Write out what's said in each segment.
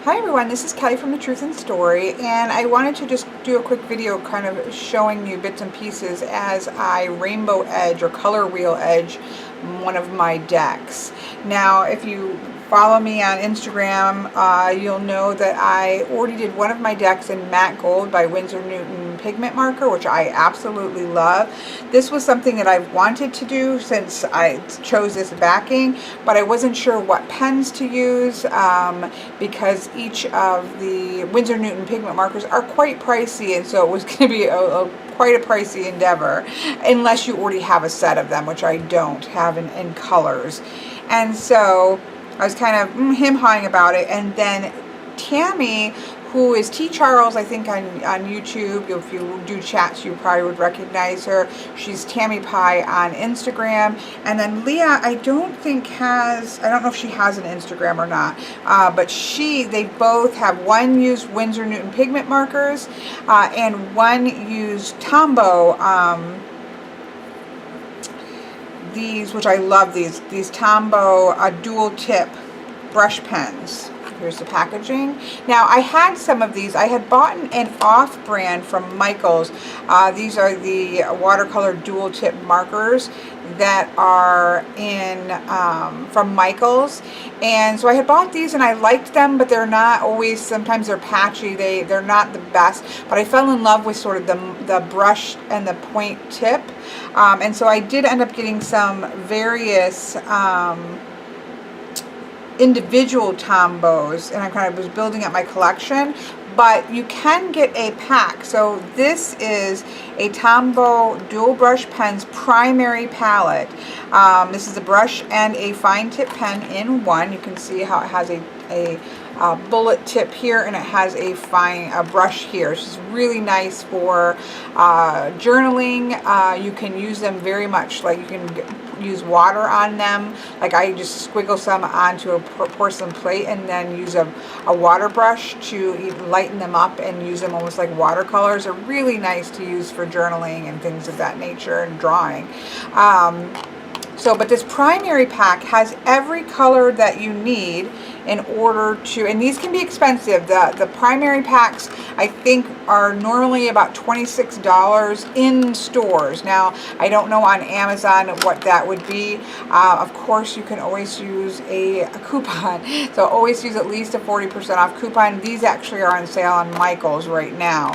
Hi everyone, this is Kelly from The Truth and Story, and I wanted to just do a quick video kind of showing you bits and pieces as I rainbow edge or color wheel edge one of my decks. Now, if you follow me on Instagram, you'll know that I already did one of my decks in matte gold by Winsor Newton pigment marker, which I absolutely love. This was something that I've wanted to do since I chose this backing, but I wasn't sure what pens to use because each of the Winsor Newton pigment markers are quite pricey, and so it was going to be quite a pricey endeavor unless you already have a set of them, which I don't have in colors. And so I was kind of him-hawing about it, and then Tamie, who is T. Charles, I think on YouTube. If you do chats, you probably would recognize her. She's Tamie Pie on Instagram. And then Leah, I don't know if she has an Instagram or not, but they both have, one used Winsor Newton pigment markers, and one used Tombow, which I love, these Tombow dual tip brush pens. Here's the packaging. Now, I had some of these. I had bought an off-brand from Michaels. These are the watercolor dual tip markers that are from Michaels, and so I had bought these and I liked them, but they're not always, sometimes they're patchy, they're not the best, but I fell in love with sort of the brush and the point tip, and so I did end up getting some various individual Tombows, and I kind of was building up my collection. But you can get a pack. So this is a Tombow dual brush pens primary palette. This is a brush and a fine tip pen in one. You can see how it has a bullet tip here, and it has a brush here. It's just really nice for journaling. You can use them very much, like you can use water on them. Like I just squiggle some onto a porcelain plate and then use a water brush to lighten them up and use them almost like watercolors. Are really nice to use for journaling and things of that nature and drawing. But this primary pack has every color that you need in order to, and these can be expensive. The primary packs, I think, are normally about $26 in stores. Now, I don't know on Amazon what that would be. Of course, you can always use a coupon. So always use at least a 40% off coupon. These actually are on sale on Michaels right now.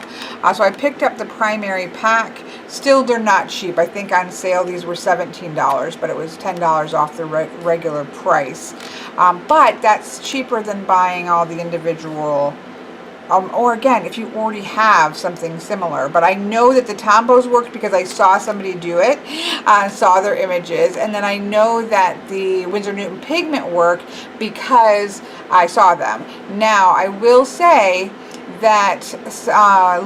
So I picked up the primary pack. Still, they're not cheap. I think on sale these were $17, but it was $10 off the regular price. But that's cheaper than buying all the individual, or again, if you already have something similar. But I know that the Tombows worked because I saw somebody do it, saw their images, and then I know that the Winsor Newton pigment worked because I saw them. Now, I will say that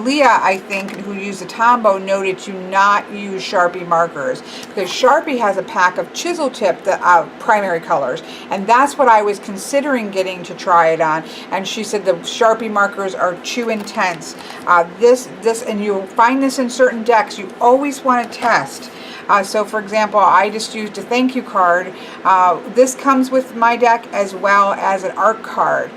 Leah, I think, who used the Tombow, noted to not use Sharpie markers because Sharpie has a pack of chisel tip primary colors, and that's what I was considering getting to try it on, and she said the Sharpie markers are too intense. And you'll find this in certain decks. You always want to test. So for example, I just used a thank you card. This comes with my deck as well as an art card.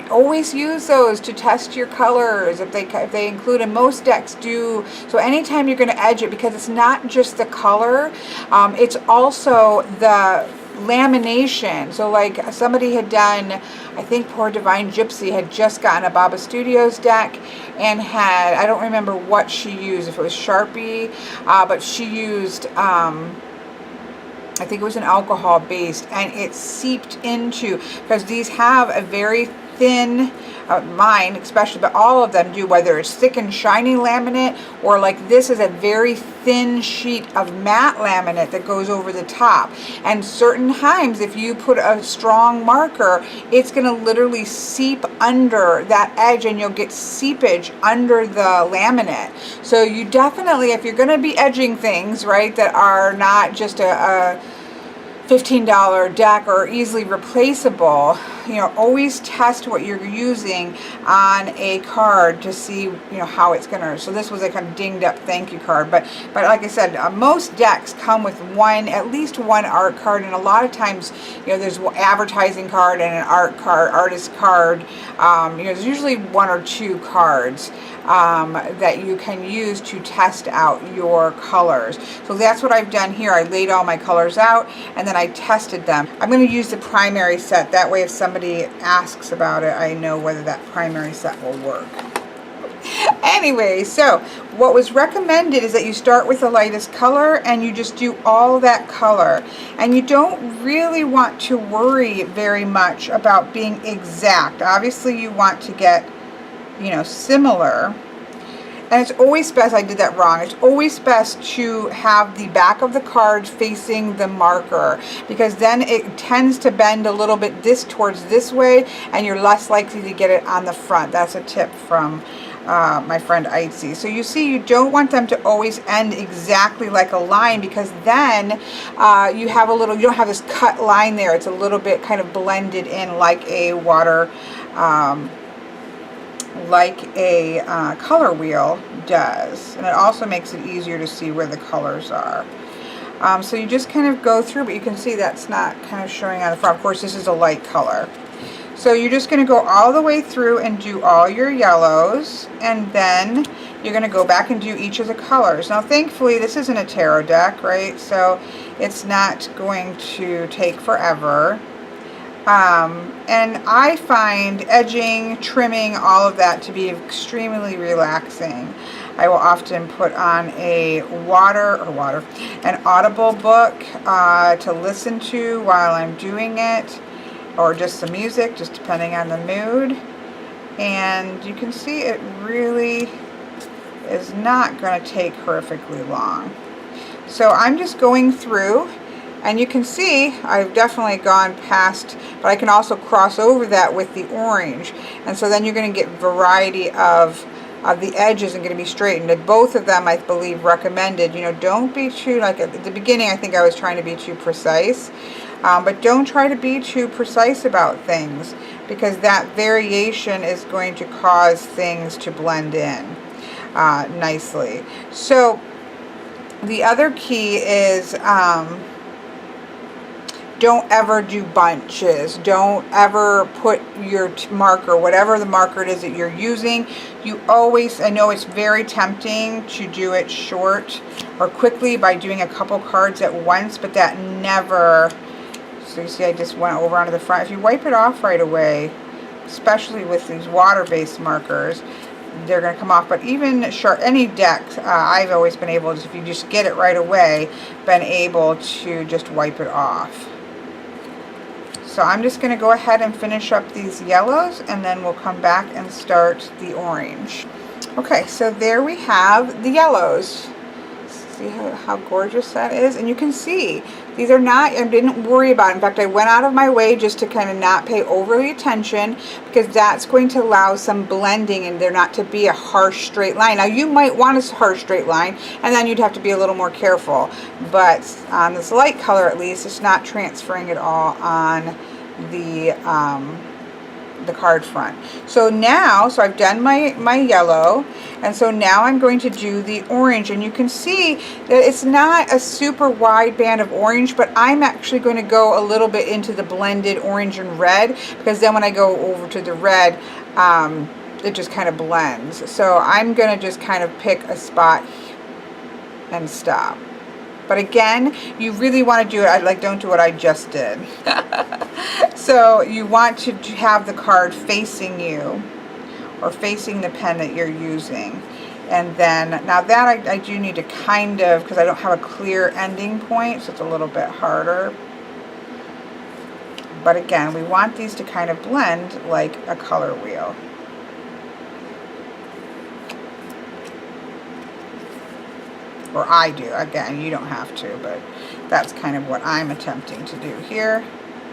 Always use those to test your colors if they include, and most decks do. So anytime you're going to edge it, because it's not just the color, it's also the lamination. So like somebody had done, I think poor Divine Gypsy had just gotten a Baba Studios deck and had, I don't remember what she used, if it was Sharpie, but she used, I think it was an alcohol based, and it seeped into, because these have a very thin, mine especially, but all of them do, whether it's thick and shiny laminate or like this is a very thin sheet of matte laminate that goes over the top. And certain times if you put a strong marker, it's going to literally seep under that edge and you'll get seepage under the laminate. So you definitely, if you're going to be edging things, right, that are not just a $15 deck or easily replaceable, always test what you're using on a card to see, how it's gonna. So this was a kind of dinged up thank you card, but like I said, most decks come with at least one art card, and a lot of times, there's an advertising card and an artist card. There's usually one or two cards that you can use to test out your colors. So that's what I've done here. I laid all my colors out and then I tested them. I'm going to use the primary set. That way if somebody asks about it, I know whether that primary set will work. Anyway, so what was recommended is that you start with the lightest color and you just do all that color. And you don't really want to worry very much about being exact. Obviously you want to get similar, and it's always best, I did that wrong, it's always best to have the back of the card facing the marker, because then it tends to bend a little bit towards this way and you're less likely to get it on the front. That's a tip from my friend Itzy. So you see, you don't want them to always end exactly like a line, because then you don't have this cut line there. It's a little bit kind of blended in like a color wheel does, and it also makes it easier to see where the colors are. So you just kind of go through, but you can see that's not kind of showing on the front. Of course, this is a light color. So you're just going to go all the way through and do all your yellows, and then you're going to go back and do each of the colors. Now thankfully this isn't a tarot deck, right? So it's not going to take forever. And I find edging, trimming, all of that to be extremely relaxing. I will often put on an Audible book to listen to while I'm doing it, or just some music, just depending on the mood. And you can see it really is not going to take horrifically long. So I'm just going through. And you can see I've definitely gone past, but I can also cross over that with the orange. And so then you're going to get variety of the edges and going to be straightened. And both of them, I believe, recommended, don't be too, like at the beginning, I think I was trying to be too precise. But don't try to be too precise about things, because that variation is going to cause things to blend in nicely. So the other key is, don't ever do bunches. Don't ever put your marker, whatever the marker it is that you're using, I know it's very tempting to do it short or quickly by doing a couple cards at once, but that never, so you see I just went over onto the front. If you wipe it off right away, especially with these water-based markers, they're going to come off. But even any deck, I've always been able to, if you just get it right away, been able to just wipe it off. So I'm just going to go ahead and finish up these yellows, and then we'll come back and start the orange. Okay, so there we have the yellows. See how gorgeous that is? And you can see these are not, I didn't worry about it. In fact, I went out of my way just to kind of not pay overly attention, because that's going to allow some blending and there not to be a harsh straight line. Now you might want a harsh straight line, and then you'd have to be a little more careful. But on this light color, at least, it's not transferring it all on the card front. So now, I've done my yellow, and so now I'm going to do the orange, and you can see that it's not a super wide band of orange, but I'm actually going to go a little bit into the blended orange and red, because then when I go over to the red, it just kind of blends. So I'm going to just kind of pick a spot and stop. But again, you really want to do it, don't do what I just did. So you want to have the card facing you, or facing the pen that you're using. And then, now that I do need to kind of, because I don't have a clear ending point, so it's a little bit harder. But again, we want these to kind of blend like a color wheel. Or I do. Again, you don't have to, but that's kind of what I'm attempting to do here.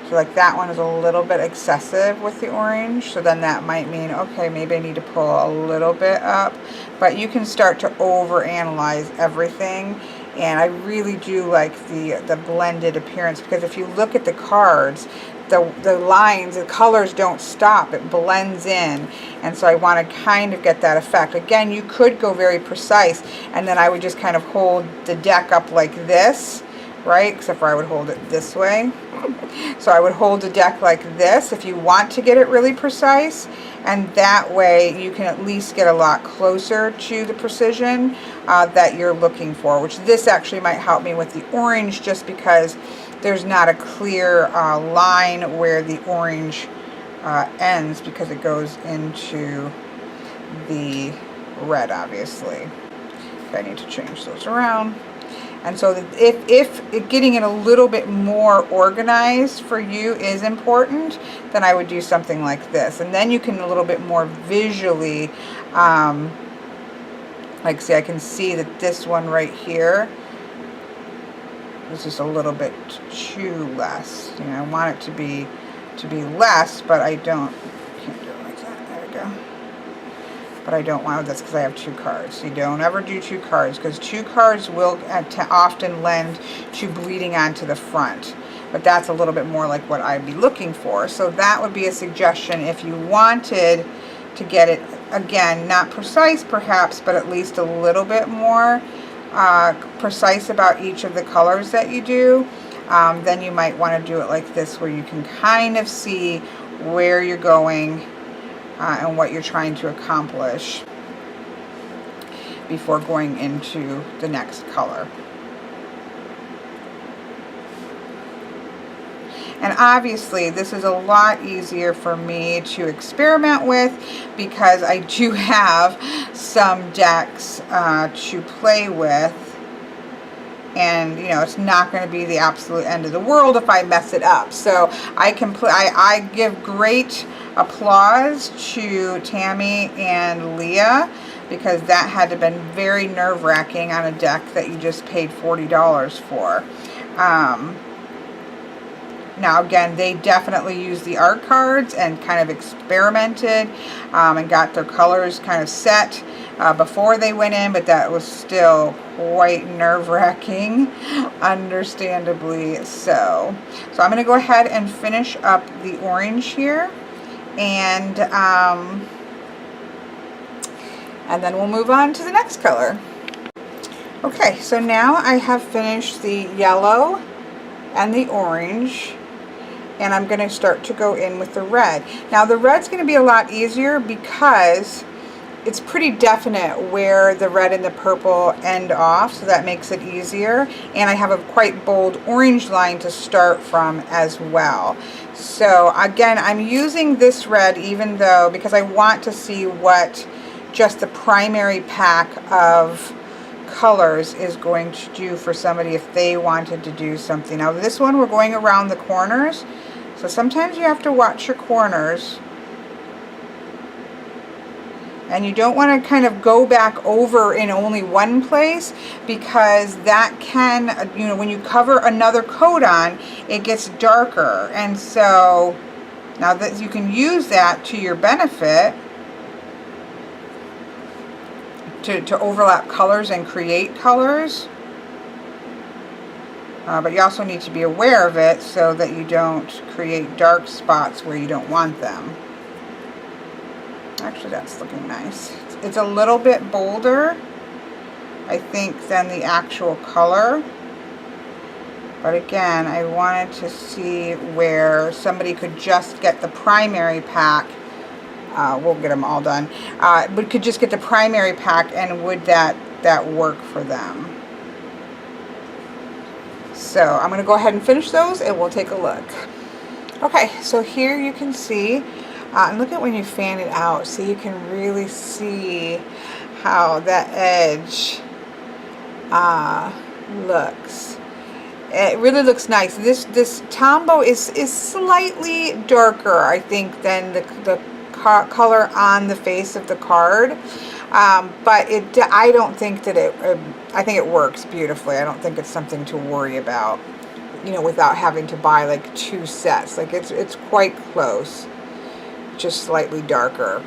So like that one is a little bit excessive with the orange, so then that might mean, okay, maybe I need to pull a little bit up. But you can start to overanalyze everything And I really do like the blended appearance, because if you look at the cards, the lines, the colors don't stop, it blends in, and so I want to kind of get that effect. Again, you could go very precise, and then I would just kind of hold the deck up like this, right, except for I would hold it this way. So I would hold the deck like this if you want to get it really precise, and that way you can at least get a lot closer to the precision that you're looking for, which this actually might help me with the orange, just because there's not a clear line where the orange ends, because it goes into the red, obviously. Okay, I need to change those around. And so that if getting it a little bit more organized for you is important, then I would do something like this. And then you can a little bit more visually, like, see, I can see that this one right here is just a little bit too less. You know, I want it to be less, but I can't do it like that. There we go. But I don't want this because I have 2 cards. You don't ever do 2 cards, because 2 cards will often lend to bleeding onto the front. But that's a little bit more like what I'd be looking for. So that would be a suggestion if you wanted to get it, again, not precise perhaps, but at least a little bit more precise about each of the colors that you do. Then you might want to do it like this, where you can kind of see where you're going and what you're trying to accomplish before going into the next color. And obviously this is a lot easier for me to experiment with, because I do have some decks to play with, and you know, it's not going to be the absolute end of the world if I mess it up. So I can I give great applause to Tamie and Leah, because that had to have been very nerve-wracking on a deck that you just paid $40 for. Now again, they definitely used the art cards and kind of experimented and got their colors kind of set before they went in, but that was still quite nerve-wracking, understandably so. So I'm going to go ahead and finish up the orange here, and then we'll move on to the next color. Okay, so now I have finished the yellow and the orange, and I'm going to start to go in with the red. Now the red's going to be a lot easier because it's pretty definite where the red and the purple end off, so that makes it easier. And I have a quite bold orange line to start from as well. So again, I'm using this red even though, because I want to see what just the primary pack of colors is going to do for somebody if they wanted to do something. Now this one, we're going around the corners, so sometimes you have to watch your corners, and you don't want to kind of go back over in only one place, because that can, you know, when you cover another coat on, it gets darker. And so now that you can use that to your benefit to overlap colors and create colors, but you also need to be aware of it so that you don't create dark spots where you don't want them. Actually, that's looking nice. It's a little bit bolder, I think, than the actual color. But again, I wanted to see where somebody could just get the primary pack. We'll get them all done. But could just get the primary pack, and would that work for them? So I'm going to go ahead and finish those, and we'll take a look. Okay, so here you can see. And look at when you fan it out, so you can really see how that edge looks. It really looks nice. This Tombow is slightly darker, I think, than the color on the face of the card, but I don't think that I think it works beautifully. I don't think it's something to worry about, you know, without having to buy like 2 sets. Like it's quite close, just slightly darker.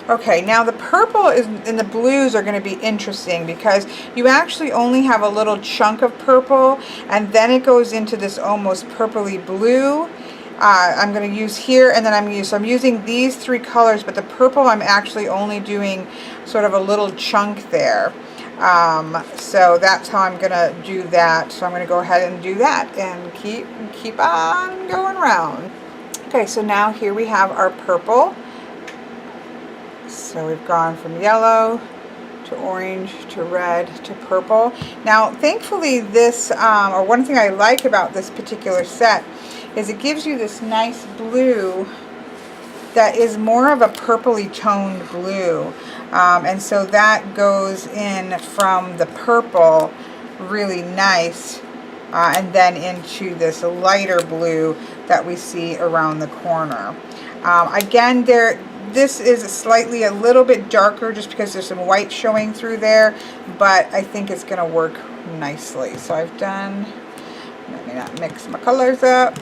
Okay, now the purple is and the blues are going to be interesting because you actually only have a little chunk of purple, and then it goes into this almost purpley blue. I'm going to use here, and then I'm using these three colors, but the purple I'm actually only doing sort of a little chunk there. So that's how I'm going to do that. So I'm going to go ahead and do that and keep on going around. Okay, so now here we have our purple. So we've gone from yellow to orange to red to purple. Now, thankfully, this, or one thing I like about this particular set is it gives you this nice blue that is more of a purpley toned blue. And so that goes in from the purple really nice, and then into this lighter blue that we see around the corner. Again, this is slightly a little bit darker just because there's some white showing through there, but I think it's going to work nicely. So I've done, let me not mix my colors up.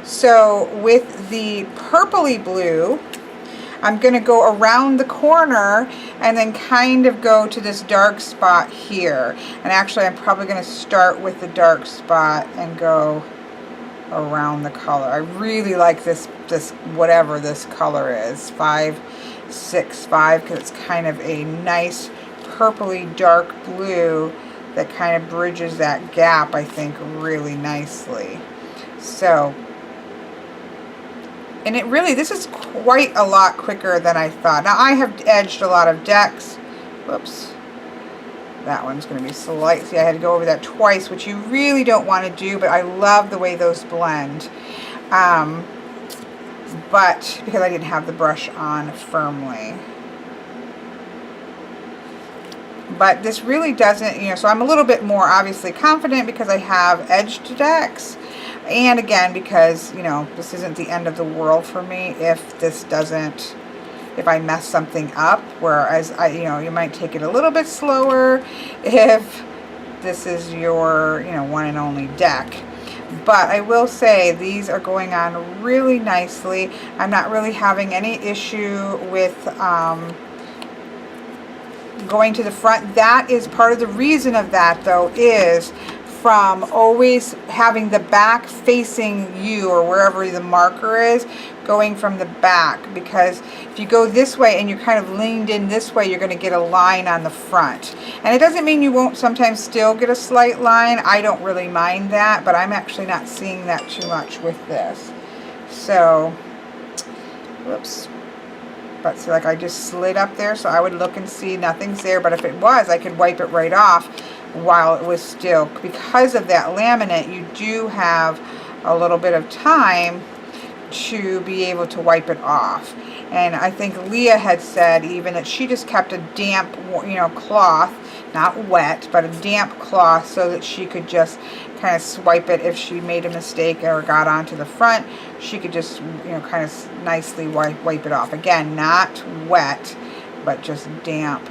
So with the purpley blue, I'm going to go around the corner and then kind of go to this dark spot here. And actually I'm probably going to start with the dark spot and go around the color. I really like this whatever this color is, 565, because it's kind of a nice purpley dark blue that kind of bridges that gap, I think, really nicely. So, and it really, this is quite a lot quicker than I thought. Now I have edged a lot of decks. Whoops. That one's going to be slight. See, I had to go over that twice, which you really don't want to do, but I love the way those blend. But because I didn't have the brush on firmly. But this really doesn't, so I'm a little bit more obviously confident because I have edged decks. And again, because, this isn't the end of the world for me if I mess something up, whereas you might take it a little bit slower if this is your, one and only deck. But I will say these are going on really nicely. I'm not really having any issue with going to the front. That is part of the reason of that, though, is from always having the back facing you or wherever the marker is, going from the back, because if you go this way and you're kind of leaned in this way, you're going to get a line on the front. And it doesn't mean you won't sometimes still get a slight line. I don't really mind that, but I'm actually not seeing that too much with this. So, whoops. But see, like I just slid up there, so I would look and see nothing's there, but if it was, I could wipe it right off while it was still. Because of that laminate, you do have a little bit of time to be able to wipe it off. And I think Leah had said even that she just kept a damp, cloth, not wet, but a damp cloth, so that she could just kind of swipe it if she made a mistake or got onto the front. She could just, kind of nicely wipe it off. Again, not wet, but just damp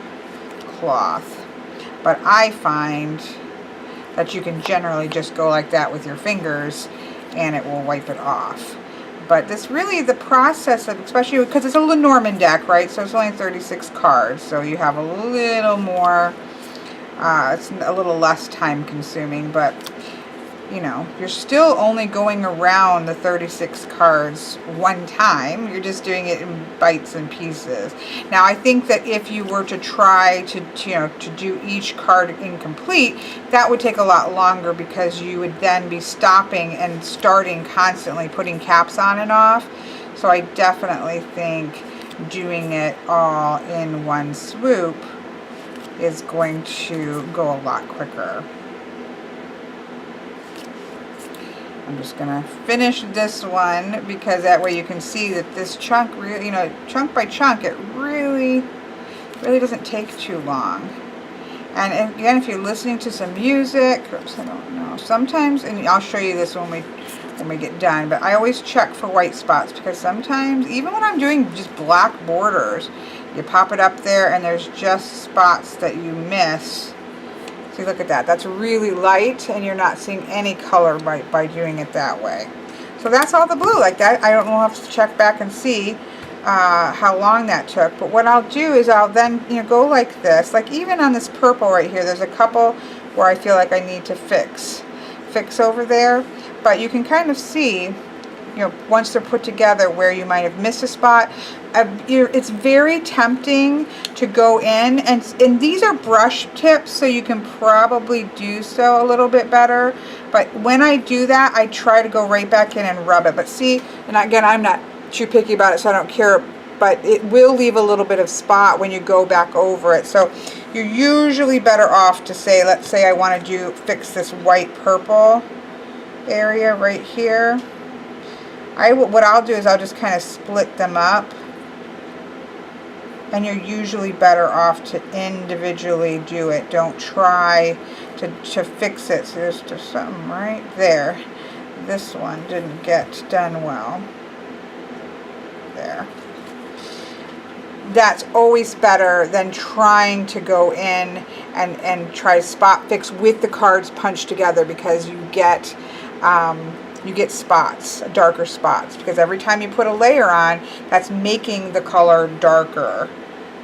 cloth. But I find that you can generally just go like that with your fingers and it will wipe it off. But this really, the process of, especially because it's a Lenormand deck, right? So it's only 36 cards. So you have a little more, it's a little less time consuming, but you're still only going around the 36 cards one time. You're just doing it in bites and pieces. Now, I think that if you were to try to do each card incomplete, that would take a lot longer because you would then be stopping and starting constantly, putting caps on and off. So I definitely think doing it all in one swoop is going to go a lot quicker. I'm just going to finish this one because that way you can see that this chunk, really, chunk by chunk, it really doesn't take too long. And again, if you're listening to some music, oops, I don't know, sometimes, and I'll show you this when we get done, but I always check for white spots because sometimes, even when I'm doing just black borders, you pop it up there and there's just spots that you miss. See, look at that. That's really light, and you're not seeing any color by doing it that way. So that's all the blue like that. I don't know, I'll have to check back and see. how long that took. But what I'll do is I'll then, you know, go like this. Like even on this purple right here, there's a couple where I feel like I need to fix over there. But you can kind of see, you know, once they're put together where you might have missed a spot. It's very tempting to go in, and these are brush tips, so you can probably do so a little bit better. But when I do that, I try to go right back in and rub it. But see, and again, I'm not too picky about it, so I don't care, but it will leave a little bit of spot when you go back over it. So you're usually better off to say, let's say I want to fix this white purple area right here. What I'll do is I'll just kind of split them up, and you're usually better off to individually do it. Don't try to fix it. So there's just something right there. This one didn't get done well. There. That's always better than trying to go in and try to spot fix with the cards punched together, because you get spots, darker spots, because every time you put a layer on, that's making the color darker.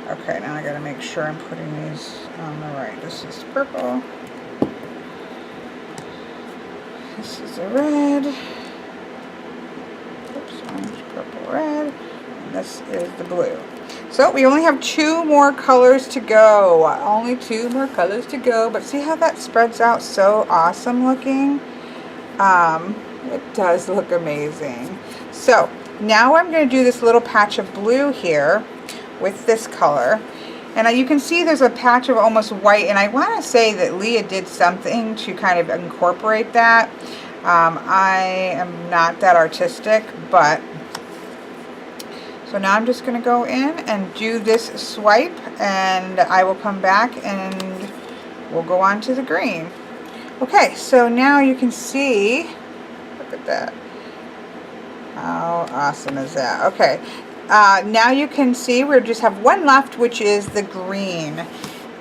Okay, now I gotta make sure I'm putting these on the right. This is purple. This is a red. Oops, orange, purple, red. And this is the blue. So we only have 2 more colors to go. Only 2 more colors to go. But see how that spreads out so awesome looking? It does look amazing. So now I'm going to do this little patch of blue here with this color, and you can see there's a patch of almost white, and I want to say that Leah did something to kind of incorporate that. I am not that artistic, but so now I'm just going to go in and do this swipe, and I will come back and we'll go on to the green. Okay, so now you can see, look at that. How awesome is that? Okay. Now you can see we just have one left, which is the green.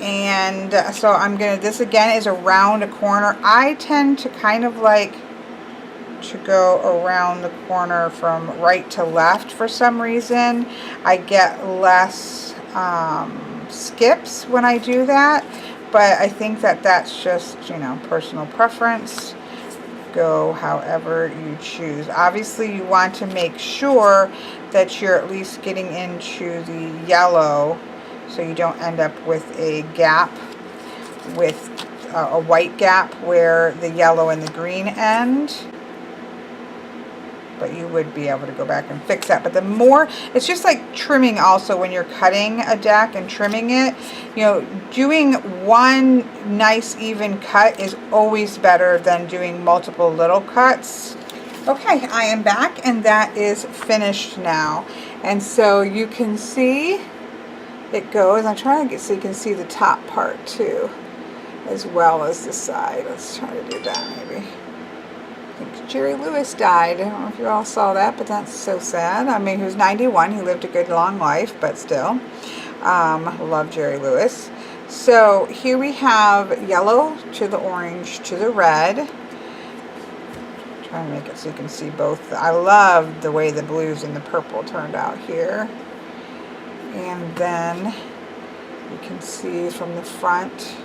And so I'm going to, this again is around a corner. I tend to kind of like to go around the corner from right to left for some reason. I get less skips when I do that, but I think that that's just, you know, personal preference. Go however you choose. Obviously you want to make sure that you're at least getting into the yellow, so you don't end up with a gap, with a white gap where the yellow and the green end. But you would be able to go back and fix that. But the more, it's just like trimming also when you're cutting a deck and trimming it. You know, doing one nice even cut is always better than doing multiple little cuts. Okay, I am back, and that is finished now. And so you can see it goes. I'm trying to get so you can see the top part too, as well as the side. Let's try to do that maybe. I think Jerry Lewis died. I don't know if you all saw that, but that's so sad. I mean, he was 91. He lived a good long life, but still. Love Jerry Lewis. So here we have yellow to the orange to the red. Trying to make it so you can see both. I love the way the blues and the purple turned out here. And then you can see from the front,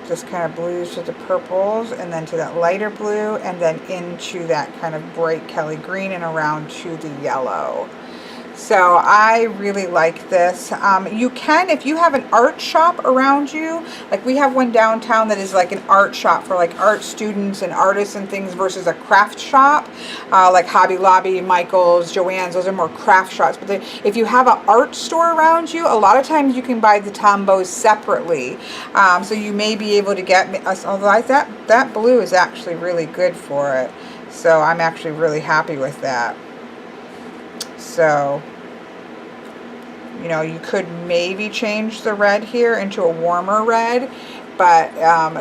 just kind of blues to the purples, and then to that lighter blue, and then into that kind of bright Kelly green and around to the yellow. So I really like this. You can, if you have an art shop around you, like we have one downtown that is like an art shop for like art students and artists and things versus a craft shop, like Hobby Lobby, Michael's, Joann's, those are more craft shops. But if you have an art store around you, a lot of times you can buy the Tombows separately. So you may be able to get, although that blue is actually really good for it. So I'm actually really happy with that. So, you know, you could maybe change the red here into a warmer red, but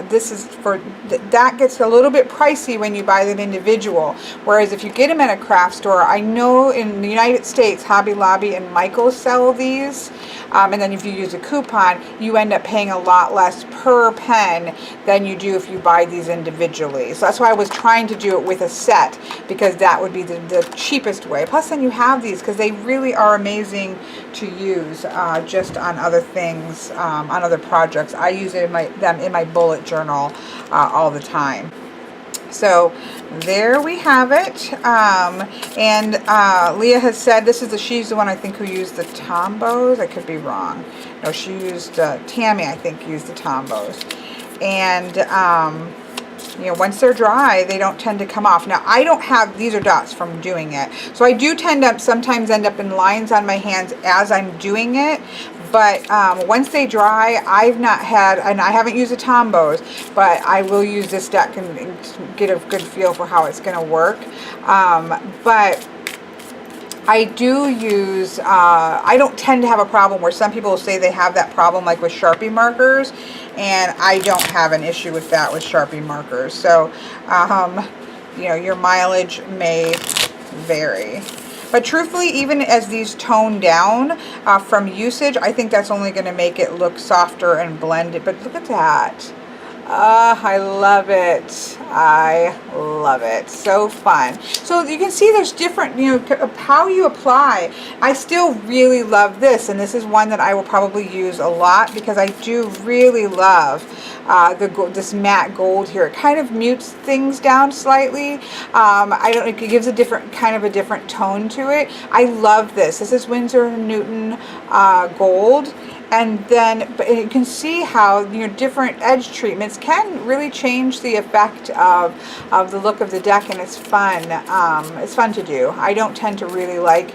this is for, that gets a little bit pricey when you buy them individual. Whereas if you get them at a craft store, I know in the United States, Hobby Lobby and Michaels sell these. And then if you use a coupon, you end up paying a lot less per pen than you do if you buy these individually. So that's why I was trying to do it with a set, because that would be the cheapest way. Plus then you have these, because they really are amazing to use just on other things, on other projects. I use them in my bullet journal all the time. So there we have it. And Leah has said she's the one I think who used the Tombows. I could be wrong. No, she used Tamie, I think, used the Tombows. And you know, once they're dry, they don't tend to come off. Now, I don't have, these are dots from doing it. So I do tend to sometimes end up in lines on my hands as I'm doing it. But once they dry, I've not had, and I haven't used the Tombows, but I will use this deck and get a good feel for how it's going to work. But I do use, I don't tend to have a problem where some people say they have that problem like with Sharpie markers, and I don't have an issue with that with Sharpie markers. So, you know, your mileage may vary. But truthfully, even as these tone down from usage, I think that's only going to make it look softer and blended. But look at that. I love it. I love it. So fun. So you can see there's different, you know, how you apply. I still really love this, and this is one that I will probably use a lot because I do really love this matte gold here. It kind of mutes things down slightly. I don't know, it gives a different kind of a different tone to it. I love this. This is Winsor & Newton gold. And then, but you can see how, you know, different edge treatments can really change the effect of the look of the deck, and it's fun. It's fun to do. I don't tend to really like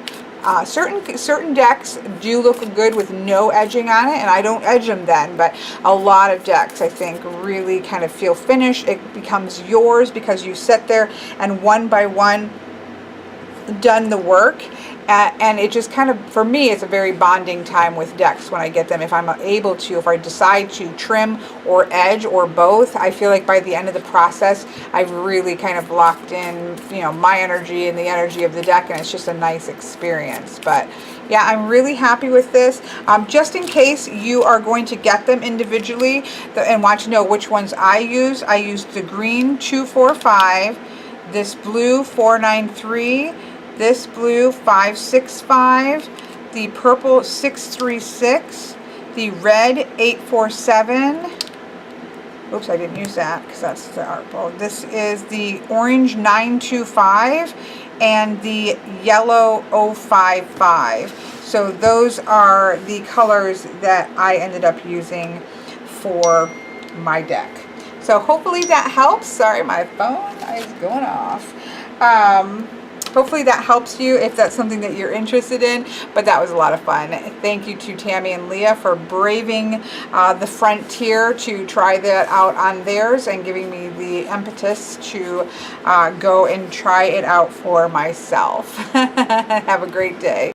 certain decks do look good with no edging on it, and I don't edge them then. But a lot of decks, I think, really kind of feel finished. It becomes yours because you sit there and one by one done the work. And it just kind of, for me, it's a very bonding time with decks when I get them. If I'm able to, if I decide to trim or edge or both, I feel like by the end of the process, I've really kind of locked in, you know, my energy and the energy of the deck, and it's just a nice experience. But yeah, I'm really happy with this. Just in case you are going to get them individually and want to know which ones I use the green 245, this blue 493, this blue 565, the purple 636, the red 847. Oops, I didn't use that because that's the art bowl. This is the orange 925 and the yellow 055. So those are the colors that I ended up using for my deck. So hopefully that helps. Sorry, my phone is going off. Hopefully that helps you if that's something that you're interested in, but that was a lot of fun. Thank you to Tamie and Leah for braving the frontier to try that out on theirs and giving me the impetus to go and try it out for myself. Have a great day.